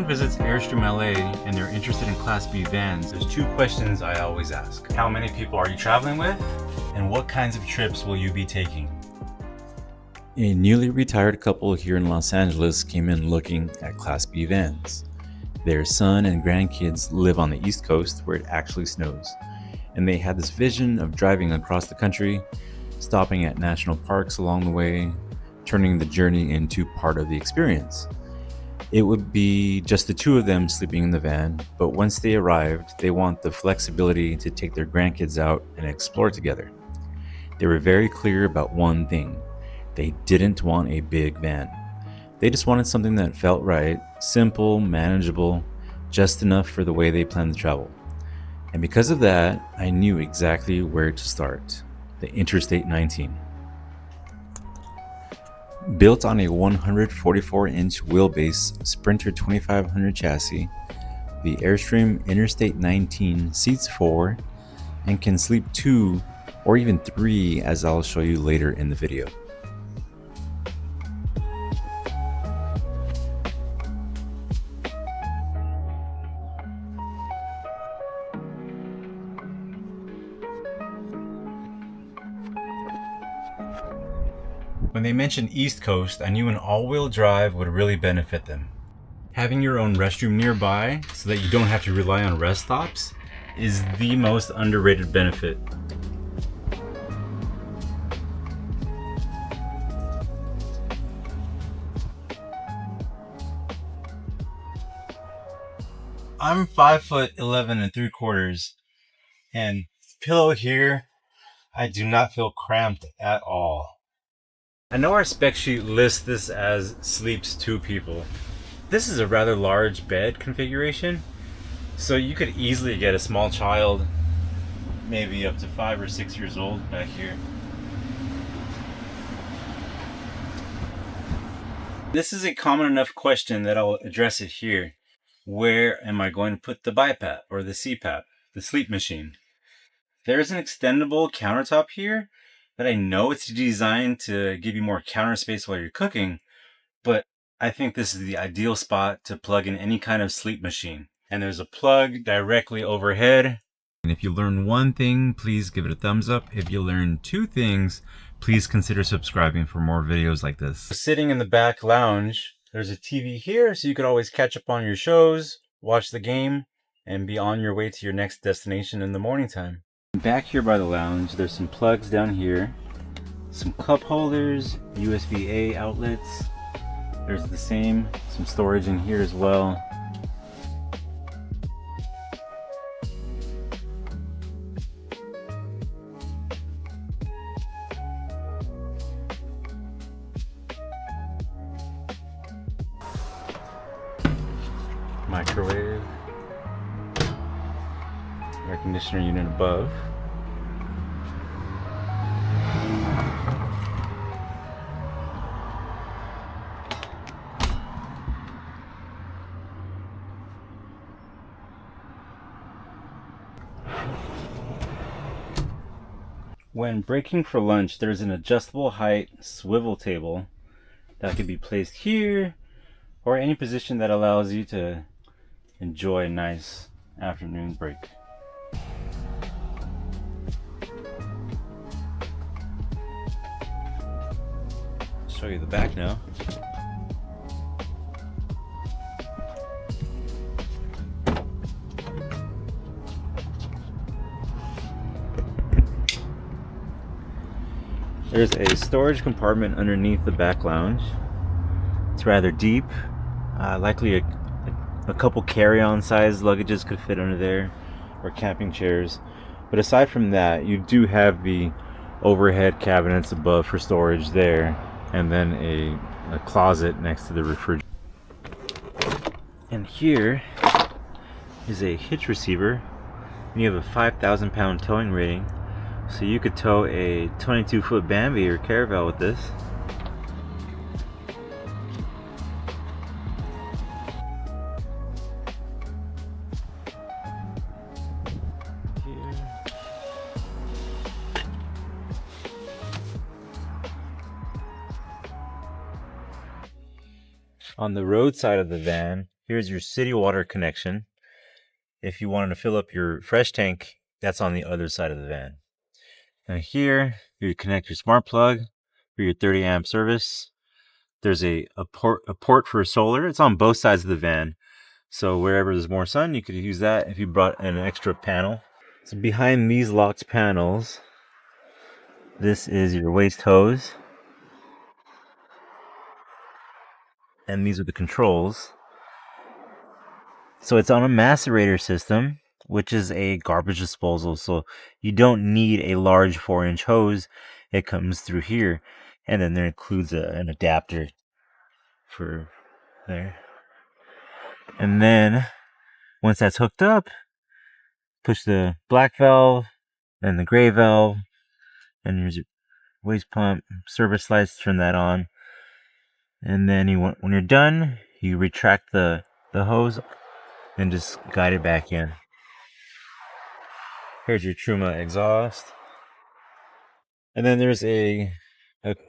someone visits Airstream LA and they're interested in Class B vans, there's two questions I always ask. How many people are you traveling with? And what kinds of trips will you be taking? A newly retired couple here in Los Angeles came in looking at Class B vans. Their son and grandkids live on the East Coast where it actually snows, and they had this vision of driving across the country, stopping at national parks along the way, turning the journey into part of the experience. It would be just the two of them sleeping in the van, but once they arrived, they want the flexibility to take their grandkids out and explore together. They were very clear about one thing. They didn't want a big van. They just wanted something that felt right, simple, manageable, just enough for the way they planned to travel. And because of that, I knew exactly where to start: the Interstate 19. Built on a 144-inch wheelbase Sprinter 2500 chassis, the Airstream Interstate 19 seats 4 and can sleep 2 or even 3, as I'll show you later in the video. When they mentioned East Coast, I knew an all-wheel drive would really benefit them. Having your own restroom nearby so that you don't have to rely on rest stops is the most underrated benefit. I'm 5'11" 3/4, and pillow here, I do not feel cramped at all. I know our spec sheet lists this as sleeps 2 people. This is a rather large bed configuration, so you could easily get a small child, maybe up to 5 or 6 years old, back here. This is a common enough question that I'll address it here. Where am I going to put the BiPAP or the CPAP, the sleep machine? There's an extendable countertop here, but I know it's designed to give you more counter space while you're cooking, but I think this is the ideal spot to plug in any kind of sleep machine. And there's a plug directly overhead. And if you learn one thing, please give it a thumbs up. If you learn 2 things, please consider subscribing for more videos like this. Sitting in the back lounge, there's a TV here, so you could always catch up on your shows, watch the game, and be on your way to your next destination in the morning time. Back here by the lounge, there's some plugs down here, some cup holders, USB-A outlets. There's the same, some storage in here as well. Microwave. Air conditioner unit above. When breaking for lunch, there's an adjustable height swivel table that could be placed here or any position that allows you to enjoy a nice afternoon break. Show you the back now. There's a storage compartment underneath the back lounge. It's rather deep. Likely a couple carry-on size luggages could fit under there, or camping chairs. But aside from that, you do have the overhead cabinets above for storage there, and then a closet next to the refrigerator. And here is a hitch receiver. You have a 5,000 pound towing rating, so you could tow a 22-foot Bambi or Caravel with this. On the road side of the van, here's your city water connection. If you wanted to fill up your fresh tank, that's on the other side of the van. Now here, you connect your smart plug for your 30 amp service. There's a port for solar. It's on both sides of the van. So wherever there's more sun, you could use that if you brought an extra panel. So behind these locked panels, this is your waste hose. And these are the controls. So it's on a Macerator system, which is a garbage disposal. So you don't need a large 4-inch hose. It comes through here. And then there includes an adapter for there. And then once that's hooked up, push the black valve and the gray valve. And here's your waste pump, service lights, turn that on. And then when you're done, you retract the hose and just guide it back in. Here's your Truma exhaust. And then there's a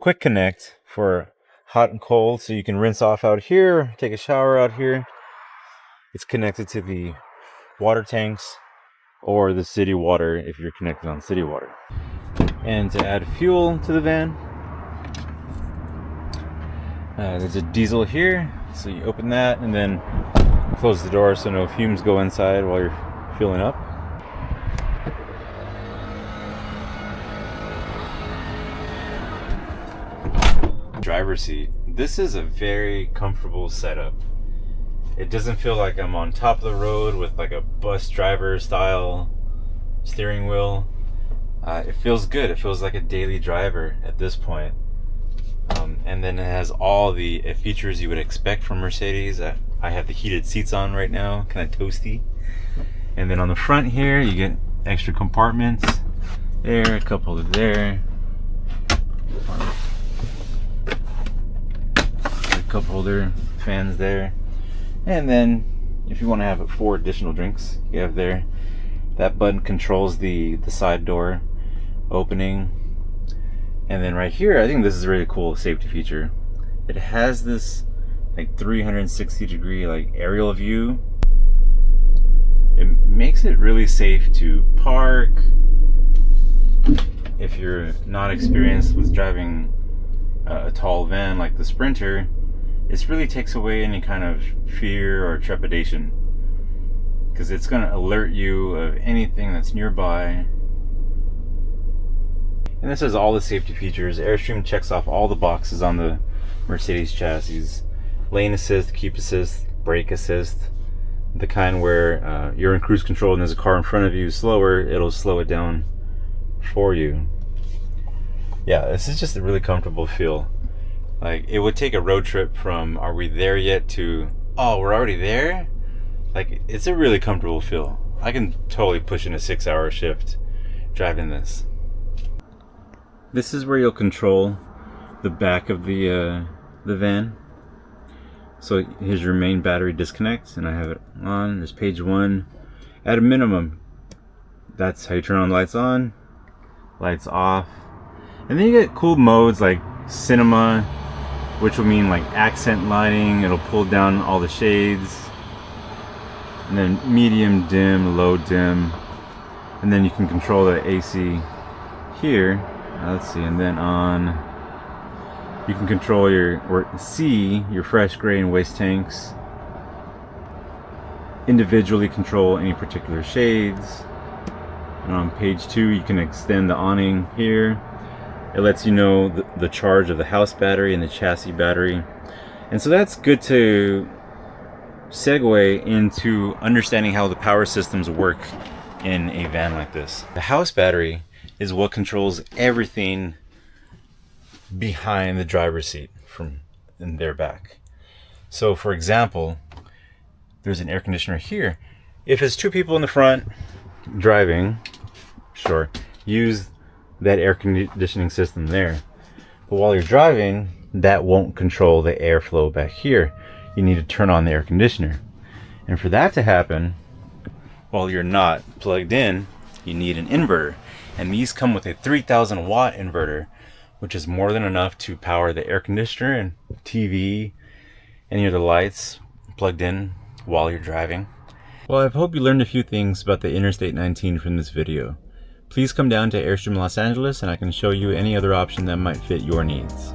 quick connect for hot and cold, so you can rinse off out here, take a shower out here. It's connected to the water tanks or the city water if you're connected on city water. And to add fuel to the van, there's a diesel here, so you open that and then close the door so no fumes go inside while you're fueling up. Driver's seat. This is a very comfortable setup. It doesn't feel like I'm on top of the road with like a bus driver style steering wheel. It feels good. It feels like a daily driver at this point. And then it has all the features you would expect from Mercedes. I have the heated seats on right now, kind of toasty. And then on the front here, you get extra compartments. There, a couple of there. A cup holder, fans there. And then if you want to have 4 additional drinks, you have there. That button controls the side door opening. And then right here, I think this is a really cool safety feature. It has this like 360 degree like aerial view. It makes it really safe to park. If you're not experienced with driving a tall van like the Sprinter, this really takes away any kind of fear or trepidation, because it's going to alert you of anything that's nearby. And this has all the safety features. Airstream checks off all the boxes on the Mercedes chassis. Lane assist, keep assist, brake assist. The kind where you're in cruise control and there's a car in front of you slower, it'll slow it down for you. Yeah, this is just a really comfortable feel. Like, it would take a road trip from are we there yet to, oh, we're already there? Like, it's a really comfortable feel. I can totally push in a 6-hour shift driving this. This is where you'll control the back of the van. So here's your main battery disconnect, and I have it on. There's page 1. At a minimum, that's how you turn on lights on, lights off. And then you get cool modes like cinema, which will mean like accent lighting. It'll pull down all the shades. And then medium dim, low dim. And then you can control the AC here. Let's see, and then on, you can control your fresh gray and waste tanks. Individually control any particular shades. And on page 2, you can extend the awning here. It lets you know the charge of the house battery and the chassis battery. And so that's good to segue into understanding how the power systems work in a van like this. The house battery is what controls everything behind the driver's seat from in their back. So for example, there's an air conditioner here. If it's 2 people in the front driving, sure, use that air conditioning system there. But while you're driving, that won't control the airflow back here. You need to turn on the air conditioner. And for that to happen, while you're not plugged in, you need an inverter. And these come with a 3,000 watt inverter, which is more than enough to power the air conditioner and TV any of the lights plugged in while you're driving. Well, I hope you learned a few things about the Interstate 19 from this video. Please come down to Airstream Los Angeles and I can show you any other option that might fit your needs.